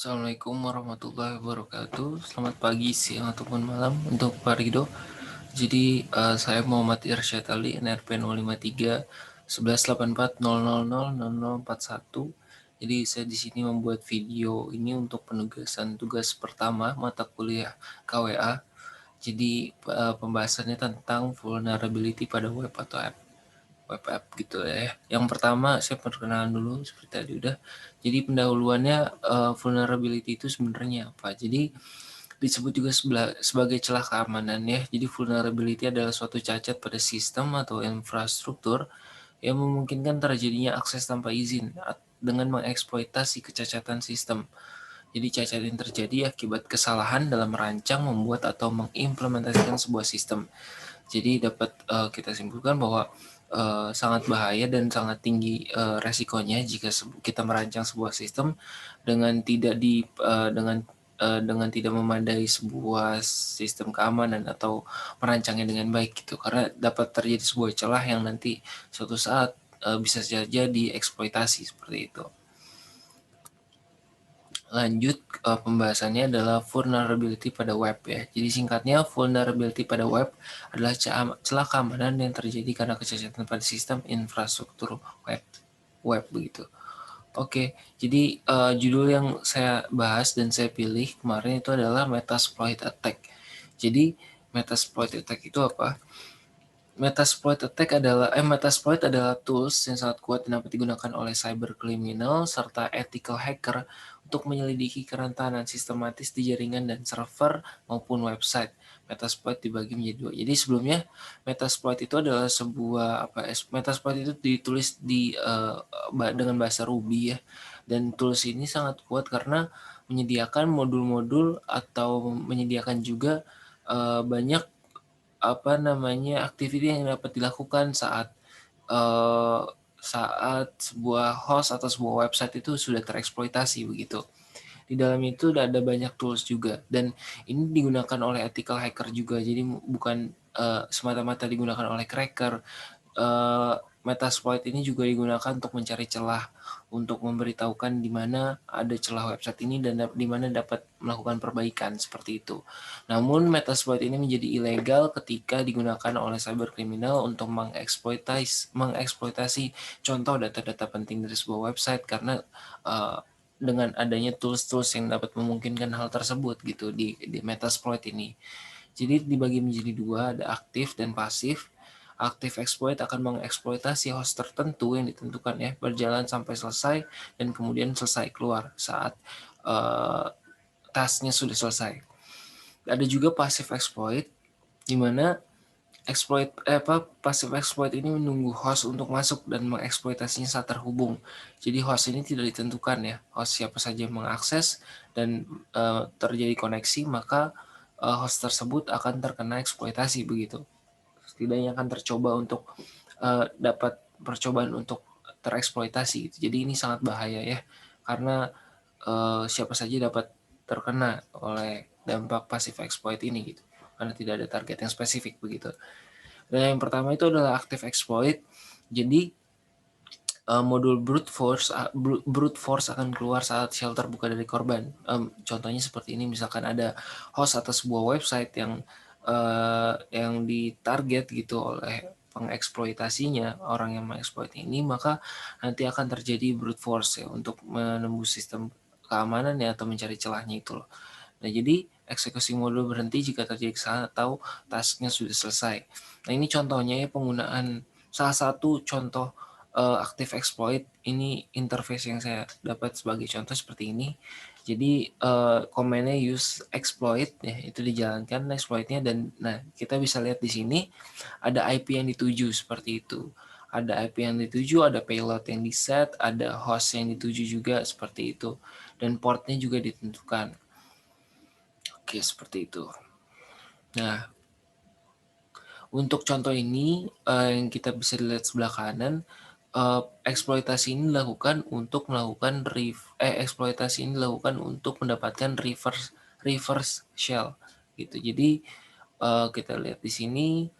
Assalamualaikum warahmatullahi wabarakatuh. Selamat pagi, siang, ataupun malam untuk Pak Rido. Jadi saya Muhammad Irsyad Ali, NRP 053 1184000041. Jadi saya di sini membuat video ini untuk penugasan tugas pertama mata kuliah KWA. Jadi pembahasannya tentang vulnerability pada web atau web app gitu ya. Yang pertama saya perkenalan dulu seperti tadi udah. Jadi pendahuluannya vulnerability itu sebenarnya apa? Jadi disebut juga sebagai celah keamanan ya. Jadi vulnerability adalah suatu cacat pada sistem atau infrastruktur yang memungkinkan terjadinya akses tanpa izin dengan mengeksploitasi kecacatan sistem. Jadi cacat yang terjadi akibat kesalahan dalam merancang, membuat atau mengimplementasikan sebuah sistem. Jadi dapat kita simpulkan bahwa sangat bahaya dan sangat tinggi resikonya jika kita merancang sebuah sistem dengan tidak dengan tidak memadai sebuah sistem keamanan atau merancangnya dengan baik gitu, karena dapat terjadi sebuah celah yang nanti suatu saat bisa saja dieksploitasi seperti itu. Lanjut pembahasannya adalah vulnerability pada web ya. Jadi singkatnya vulnerability pada web adalah celah keamanan yang terjadi karena kecacatan pada sistem infrastruktur web begitu. Oke, jadi judul yang saya bahas dan saya pilih kemarin itu adalah Metasploit Attack. Jadi Metasploit Attack itu apa? Metasploit adalah tools yang sangat kuat dan dapat digunakan oleh cyber criminal serta ethical hacker untuk menyelidiki kerentanan sistematis di jaringan dan server maupun website. Metasploit dibagi menjadi dua. Jadi sebelumnya Metasploit itu adalah Metasploit itu ditulis dengan bahasa Ruby ya. Dan tools ini sangat kuat karena menyediakan modul-modul atau menyediakan juga banyak aktiviti yang dapat dilakukan uh, saat sebuah host atau sebuah website itu sudah tereksploitasi begitu. Di dalam itu ada banyak tools juga dan ini digunakan oleh ethical hacker juga. Jadi bukan semata-mata digunakan oleh cracker. Metasploit ini juga digunakan untuk mencari celah, untuk memberitahukan di mana ada celah website ini dan di mana dapat melakukan perbaikan seperti itu. Namun Metasploit ini menjadi ilegal ketika digunakan oleh cyberkriminal untuk mengeksploitasi contoh data-data penting dari sebuah website, karena dengan adanya tools-tools yang dapat memungkinkan hal tersebut gitu di Metasploit ini. Jadi dibagi menjadi dua, ada aktif dan pasif. Aktif exploit akan mengeksploitasi host tertentu yang ditentukan ya, berjalan sampai selesai dan kemudian selesai keluar saat tasknya sudah selesai. Ada juga passive exploit, di mana passive exploit ini menunggu host untuk masuk dan mengeksploitasinya saat terhubung. Jadi host ini tidak ditentukan ya, host siapa saja mengakses dan terjadi koneksi, maka host tersebut akan terkena eksploitasi begitu. Setidaknya akan tercoba untuk dapat percobaan untuk tereksploitasi gitu. Jadi ini sangat bahaya ya, karena siapa saja dapat terkena oleh dampak passive exploit ini gitu, karena tidak ada target yang spesifik begitu. Dan yang pertama itu adalah active exploit. Jadi modul brute force akan keluar saat shell terbuka dari korban. Contohnya seperti ini, misalkan ada host atau sebuah website yang ditarget gitu oleh pengeksploitasinya, orang yang mengeksploit ini, maka nanti akan terjadi brute force ya untuk menembus sistem keamanan ya atau mencari celahnya itu loh. Nah, jadi eksekusi modul berhenti jika terjadi kesalahan atau tasknya sudah selesai. Nah, ini contohnya ya, penggunaan salah satu contoh active exploit ini, interface yang saya dapat sebagai contoh seperti ini. Jadi komennya use exploit ya, itu dijalankan exploitnya, dan nah kita bisa lihat di sini ada IP yang dituju seperti itu. Ada IP yang dituju, ada payload yang di set, ada host yang dituju juga seperti itu, dan portnya juga ditentukan. Oke, seperti itu. Nah, untuk contoh ini yang kita bisa lihat sebelah kanan, eksploitasi ini dilakukan untuk mendapatkan reverse shell gitu. Jadi kita lihat di sini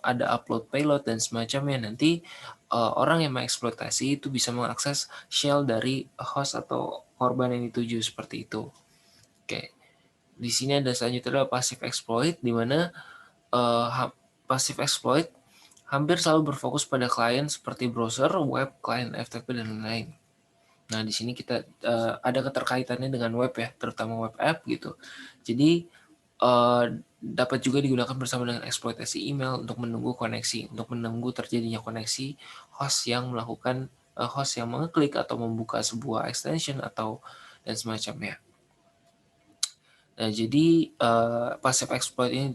ada upload payload dan semacamnya. Nanti orang yang mengeksploitasi itu bisa mengakses shell dari host atau korban yang dituju, seperti itu. Oke, di sini ada selanjutnya adalah passive exploit, di mana passive exploit hampir selalu berfokus pada klien seperti browser, web, klien FTP, dan lain-lain. Nah, di sini kita ada keterkaitannya dengan web ya, terutama web app gitu. Jadi dapat juga digunakan bersama dengan eksploitasi email untuk menunggu koneksi, untuk menunggu terjadinya koneksi host yang mengeklik atau membuka sebuah extension atau dan semacamnya. Nah, jadi passive exploit ini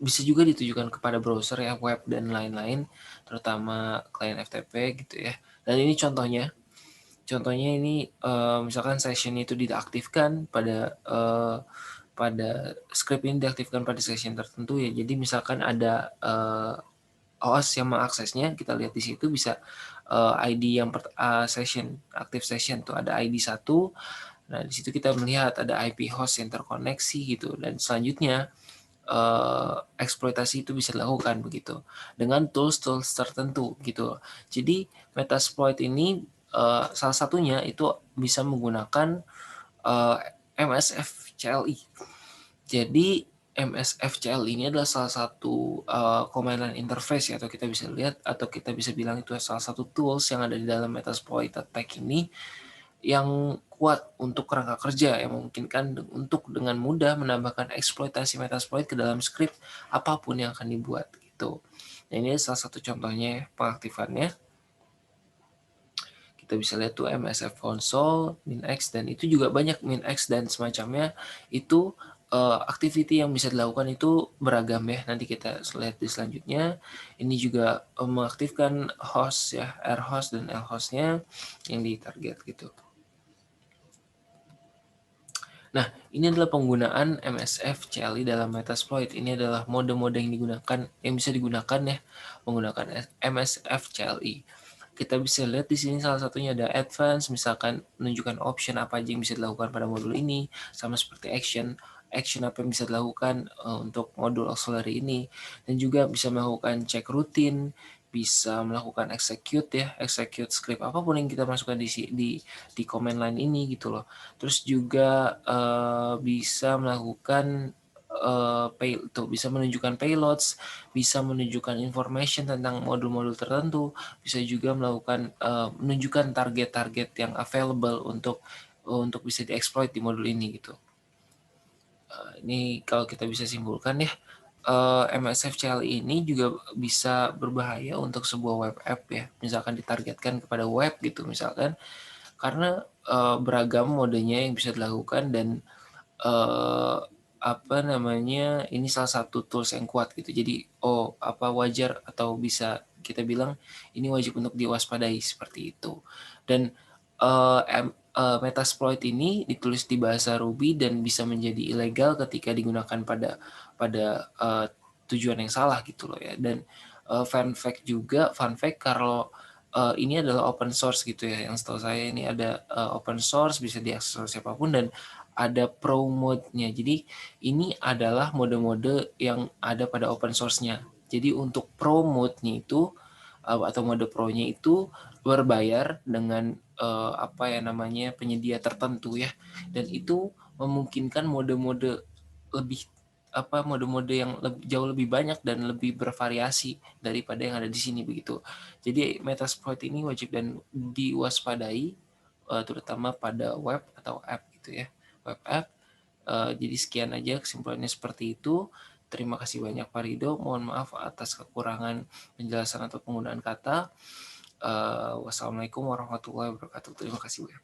bisa juga ditujukan kepada browser ya, web dan lain-lain, terutama klien FTP gitu ya. Dan ini contohnya ini misalkan session itu diaktifkan pada script ini diaktifkan pada session tertentu ya. Jadi misalkan ada host yang mengaksesnya, kita lihat di situ bisa ID yang session, active session tuh ada ID 1. Nah, di situ kita melihat ada IP host yang terkoneksi gitu, dan selanjutnya eksploitasi itu bisa dilakukan begitu dengan tools-tools tertentu gitu. Jadi Metasploit ini salah satunya itu bisa menggunakan MSF CLI. Jadi MSF CLI ini adalah salah satu command line interface ya, atau kita bisa lihat atau kita bisa bilang itu salah satu tools yang ada di dalam Metasploit attack ini yang kuat untuk kerangka kerja yang memungkinkan untuk dengan mudah menambahkan eksploitasi Metasploit ke dalam script apapun yang akan dibuat gitu. Nah, ini salah satu contohnya pengaktifannya. Kita bisa lihat tuh MSF console, minx, dan itu juga banyak minx dan semacamnya. Itu activity yang bisa dilakukan itu beragam ya. Nanti kita lihat di selanjutnya. Ini juga mengaktifkan host ya, R host dan L hostnya yang ditarget gitu. Nah, ini adalah penggunaan MSF CLI dalam Metasploit. Ini adalah mode-mode yang bisa digunakan ya menggunakan MSF CLI. Kita bisa lihat di sini salah satunya ada advance, misalkan menunjukkan option apa aja yang bisa dilakukan pada modul ini, sama seperti action apa yang bisa dilakukan untuk modul auxiliary ini, dan juga bisa melakukan cek rutin, bisa melakukan execute script apapun yang kita masukkan di command line ini gitu loh. Terus juga bisa melakukan bisa menunjukkan payloads, bisa menunjukkan information tentang modul-modul tertentu, bisa juga menunjukkan target-target yang available untuk bisa dieksploit di modul ini gitu. Ini kalau kita bisa simpulkan ya, MSF CLI ini juga bisa berbahaya untuk sebuah web app ya, misalkan ditargetkan kepada web gitu misalkan, karena beragam modenya yang bisa dilakukan dan ini salah satu tools yang kuat gitu. Jadi wajar atau bisa kita bilang ini wajib untuk diwaspadai seperti itu. Dan Metasploit ini ditulis di bahasa Ruby dan bisa menjadi ilegal ketika digunakan pada tujuan yang salah gitu loh ya. Dan fun fact kalau ini adalah open source gitu ya. Yang setahu saya ini ada open source, bisa diakses oleh siapapun, dan ada pro mode-nya. Jadi ini adalah mode-mode yang ada pada open source-nya. Jadi untuk pro mode-nya itu atau mode pro-nya itu berbayar dengan penyedia tertentu ya. Dan itu memungkinkan lebih mode-mode yang jauh lebih banyak dan lebih bervariasi daripada yang ada di sini begitu. Jadi Metasploit ini wajib dan diwaspadai terutama pada web atau app gitu ya. Web app. Jadi sekian aja kesimpulannya seperti itu. Terima kasih banyak Pak Rido. Mohon maaf atas kekurangan penjelasan atau penggunaan kata. Wassalamualaikum warahmatullahi wabarakatuh. Terima kasih banyak.